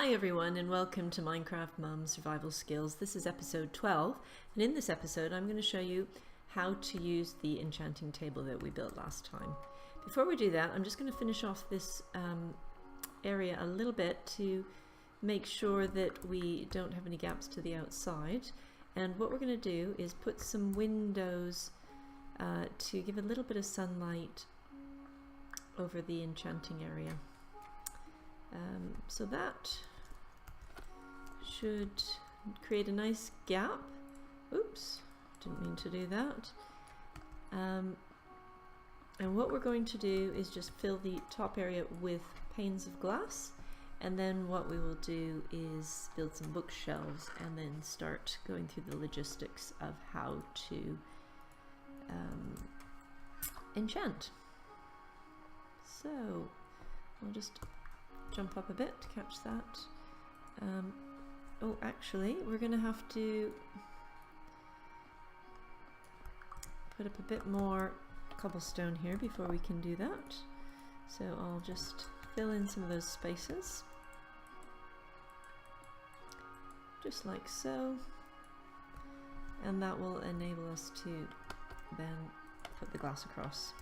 Hi everyone and welcome to Minecraftmum Survival Skills. This is episode 12, and in this episode I'm going to show you how to use the enchanting table that we built last time. Before we do that, I'm just going to finish off this area a little bit to make sure that we don't have any gaps to the outside. And what we're going to do is put some windows to give a little bit of sunlight over the enchanting area. So that should create a nice gap. Oops, didn't mean to do that. And what we're going to do is just fill the top area with panes of glass, and then what we will do is build some bookshelves and then start going through the logistics of how to enchant. So I'll just jump up a bit to catch that. Oh, actually, we're going to have to put up a bit more cobblestone here before we can do that. So I'll just fill in some of those spaces, just like so, and that will enable us to then put the glass across.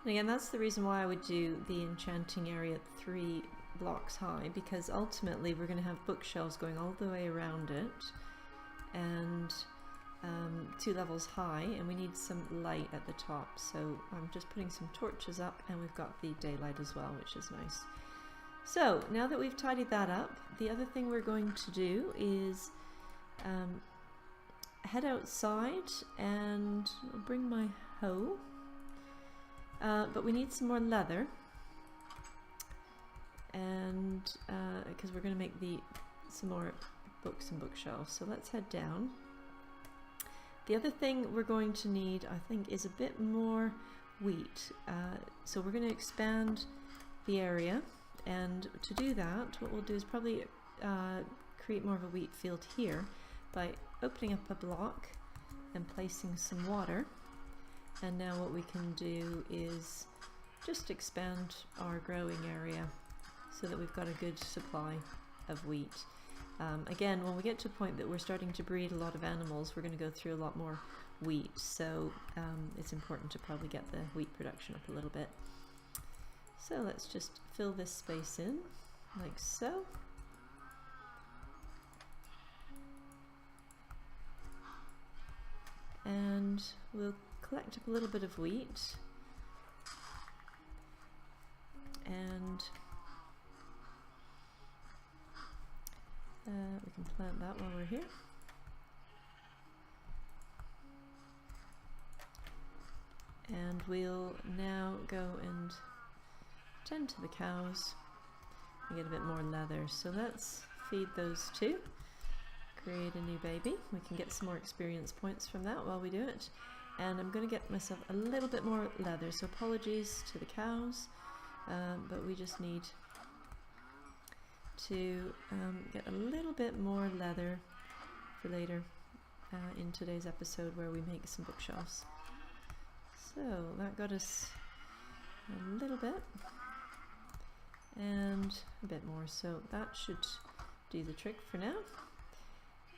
And again, that's the reason why I would do the enchanting area 3 blocks high, because ultimately we're going to have bookshelves going all the way around it and 2 levels high, and we need some light at the top. So I'm just putting some torches up, and we've got the daylight as well, which is nice. So now that we've tidied that up, the other thing we're going to do is head outside, and I'll bring my hoe. But we need some more leather, and because we're going to make some more books and bookshelves. So let's head down. The other thing we're going to need, I think, is a bit more wheat. So we're going to expand the area, and to do that, what we'll do is probably create more of a wheat field here by opening up a block and placing some water. And now what we can do is just expand our growing area so that we've got a good supply of wheat. Again, when we get to a point that we're starting to breed a lot of animals, we're going to go through a lot more wheat, so it's important to probably get the wheat production up a little bit. So let's just fill this space in like so. And we'll collect up a little bit of wheat, and we can plant that while we're here. And we'll now go and tend to the cows and get a bit more leather. So let's feed those two, create a new baby. We can get some more experience points from that while we do it. And I'm going to get myself a little bit more leather, so apologies to the cows, but we just need to get a little bit more leather for later in today's episode where we make some bookshelves. So that got us a little bit and a bit more, so that should do the trick for now.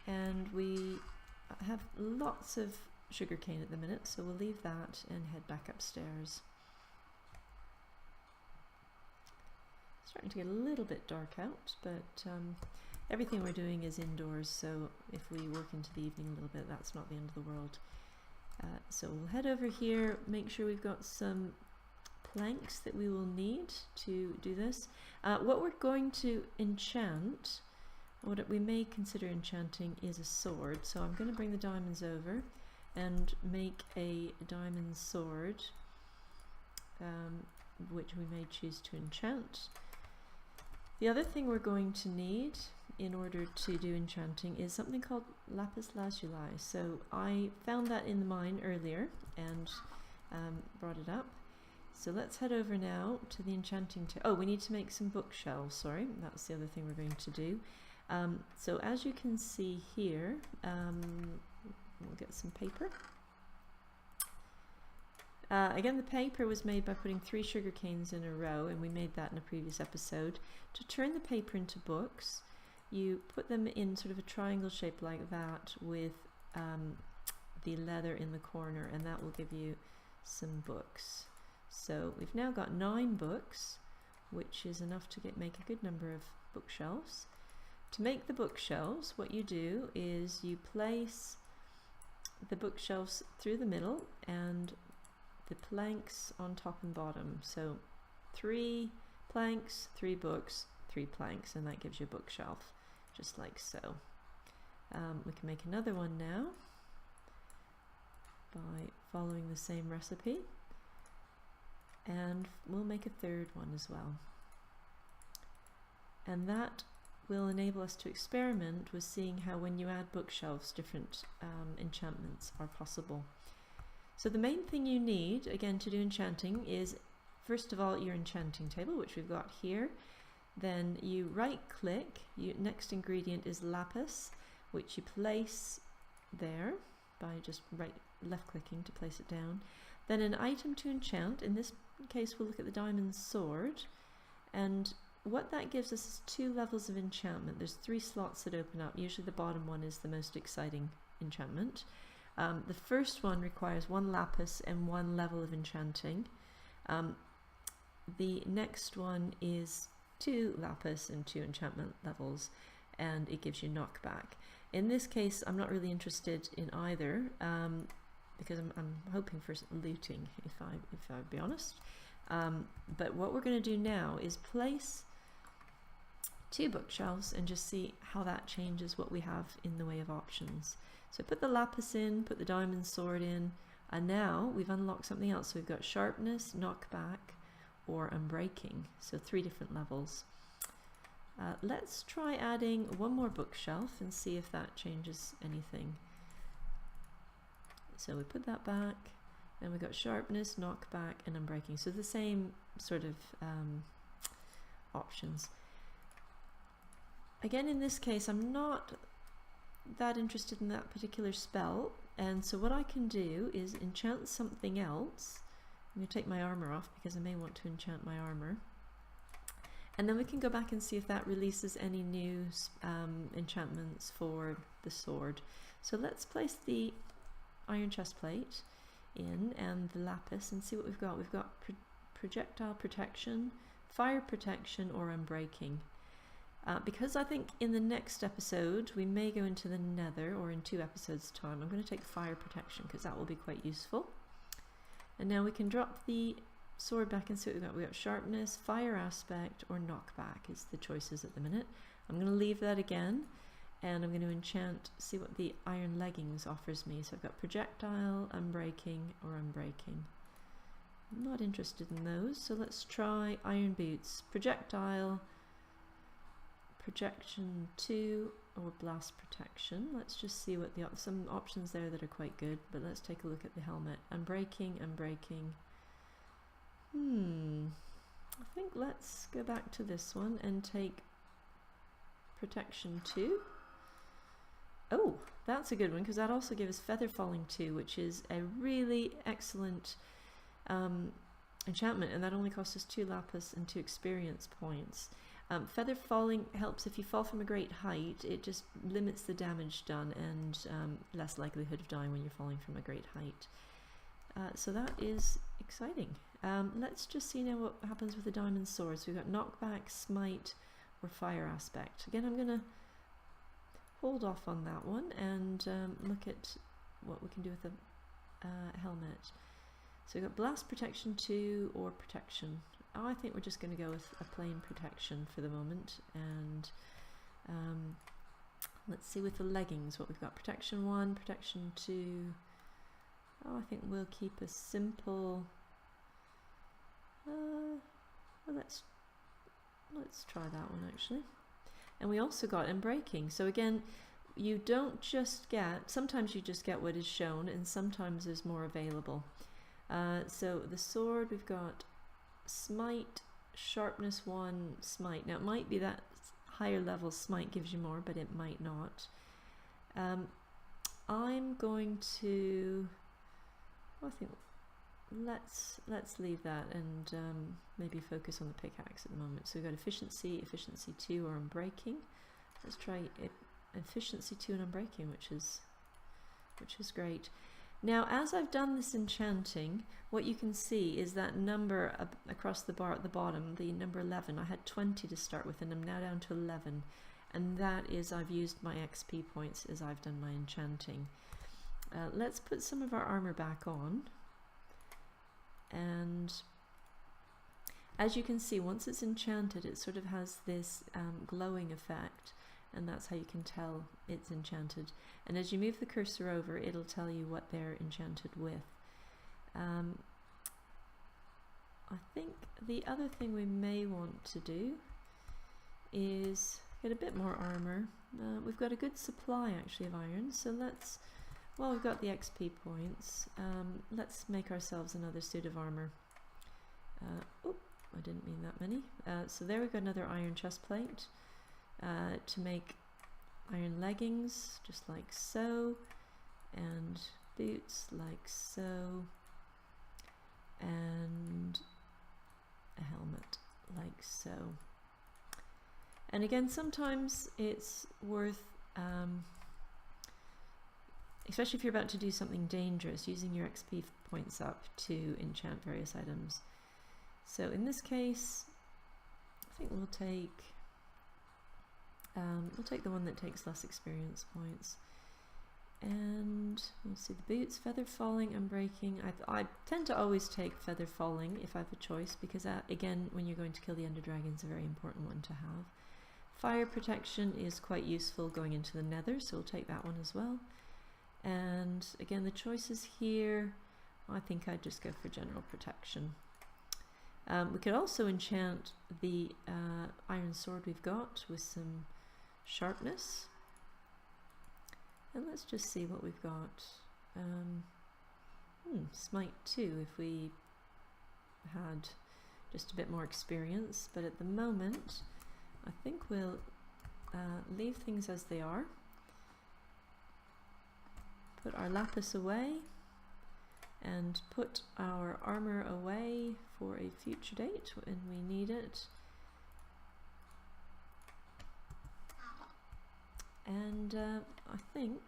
And we have lots of sugarcane at the minute, so we'll leave that and head back upstairs. Starting to get a little bit dark out, but everything we're doing is indoors, so if we work into the evening a little bit, that's not the end of the world. So we'll head over here, make sure we've got some planks that we will need to do this. What we're going to enchant, what we may consider enchanting, is a sword. So I'm going to bring the diamonds over and make a diamond sword, which we may choose to enchant. The other thing we're going to need in order to do enchanting is something called lapis lazuli. So I found that in the mine earlier and brought it up. So let's head over now to the enchanting table. Oh, we need to make some bookshelves, sorry, that's the other thing we're going to do. So as you can see here, we'll get some paper. Again, the paper was made by putting 3 sugar canes in a row, and we made that in a previous episode. To turn the paper into books, you put them in sort of a triangle shape like that with the leather in the corner, and that will give you some books. So we've now got 9 books, which is enough to make a good number of bookshelves. To make the bookshelves, what you do is you place the bookshelves through the middle and the planks on top and bottom. So 3 planks, 3 books, 3 planks, and that gives you a bookshelf, just like so. We can make another one now by following the same recipe, and we'll make a third one as well. And that will enable us to experiment with seeing how when you add bookshelves, different enchantments are possible. So the main thing you need, again, to do enchanting is, first of all, your enchanting table, which we've got here. Then you right click, next ingredient is lapis, which you place there by just left clicking to place it down. Then an item to enchant, in this case we'll look at the diamond sword, and what that gives us is 2 levels of enchantment. There's 3 slots that open up. Usually the bottom one is the most exciting enchantment. The first one requires 1 lapis and 1 level of enchanting. The next one is 2 lapis and 2 enchantment levels, and it gives you knockback. In this case, I'm not really interested in either, because I'm hoping for looting, if I'd be honest. But what we're going to do now is place 2 bookshelves and just see how that changes what we have in the way of options. So put the lapis in, put the diamond sword in, and now we've unlocked something else. So we've got sharpness, knockback, or unbreaking. So 3 different levels. Let's try adding 1 more bookshelf and see if that changes anything. So we put that back, and we've got sharpness, knockback, and unbreaking. So the same sort of options. Again, in this case, I'm not that interested in that particular spell, and so what I can do is enchant something else. I'm going to take my armor off because I may want to enchant my armor. And then we can go back and see if that releases any new enchantments for the sword. So let's place the iron chest plate in and the lapis and see what we've got. We've got projectile protection, fire protection, or unbreaking. Because I think in the next episode we may go into the nether, or in 2 episodes time, I'm going to take fire protection because that will be quite useful. And now we can drop the sword back and see what we've got. We've got sharpness, fire aspect, or knockback is the choices at the minute. I'm going to leave that again, and I'm going to enchant, see what the iron leggings offers me. So I've got projectile, unbreaking, or unbreaking. I'm not interested in those, so let's try iron boots. Projectile, projection 2, or blast protection. Let's just see what some options there that are quite good, but let's take a look at the helmet. Unbreaking, unbreaking. I think let's go back to this one and take protection 2. Oh, that's a good one, because that also gives us feather falling 2, which is a really excellent enchantment, and that only costs us 2 lapis and 2 experience points. Feather falling helps if you fall from a great height. It just limits the damage done and less likelihood of dying when you're falling from a great height. So that is exciting. Let's just see now what happens with the diamond sword. So we've got knockback, smite, or fire aspect. Again, I'm going to hold off on that one and look at what we can do with the helmet. So we've got blast protection 2 or protection. Oh, I think we're just going to go with a plain protection for the moment, and let's see with the leggings what we've got. Protection 1, protection 2. Oh, I think we'll keep a simple. Well, let's try that one actually. And we also got unbreaking. So again, you don't just get. Sometimes you just get what is shown, and sometimes there's more available. So the sword, we've got smite, sharpness 1, smite. Now it might be that higher level smite gives you more, but it might not. I'm going to, I think let's leave that and maybe focus on the pickaxe at the moment. So we've got efficiency, efficiency 2 or unbreaking. Let's try efficiency 2 and unbreaking, which is great. Now, as I've done this enchanting, what you can see is that number across the bar at the bottom, the number 11. I had 20 to start with, and I'm now down to 11. And that is, I've used my XP points as I've done my enchanting. Let's put some of our armor back on. And as you can see, once it's enchanted, it sort of has this glowing effect. And that's how you can tell it's enchanted. And as you move the cursor over, it'll tell you what they're enchanted with. I think the other thing we may want to do is get a bit more armor. We've got a good supply actually of iron, so let's, well, we've got the XP points. Let's make ourselves another suit of armor. Oh, I didn't mean that many. So there we've got another iron chest plate. To make iron leggings, just like so, and boots like so, and a helmet like so. And again, sometimes it's worth, especially if you're about to do something dangerous, using your XP points up to enchant various items. So in this case, I think we'll take the one that takes less experience points. And we'll see the boots, feather falling, unbreaking. I tend to always take feather falling if I have a choice, because again, when you're going to kill the ender dragon, it's a very important one to have. Fire protection is quite useful going into the nether, so we'll take that one as well. And again, the choices here, I think I'd just go for general protection. We could also enchant the iron sword we've got with some sharpness. And let's just see what we've got. Smite 2 if we had just a bit more experience, but at the moment I think we'll leave things as they are. Put our lapis away and put our armor away for a future date when we need it. And I think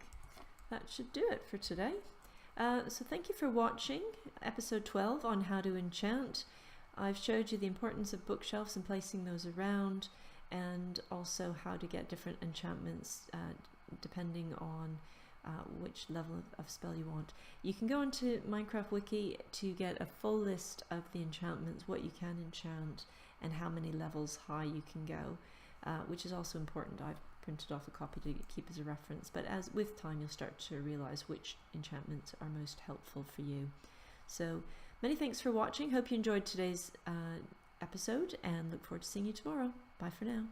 that should do it for today. So thank you for watching episode 12 on how to enchant. I've showed you the importance of bookshelves and placing those around, and also how to get different enchantments depending on which level of spell you want. You can go onto Minecraft Wiki to get a full list of the enchantments, what you can enchant, and how many levels high you can go, which is also important. I've printed off a copy to keep as a reference, but as with time you'll start to realize which enchantments are most helpful for you. So many thanks for watching. Hope you enjoyed today's episode, and look forward to seeing you tomorrow. Bye for now.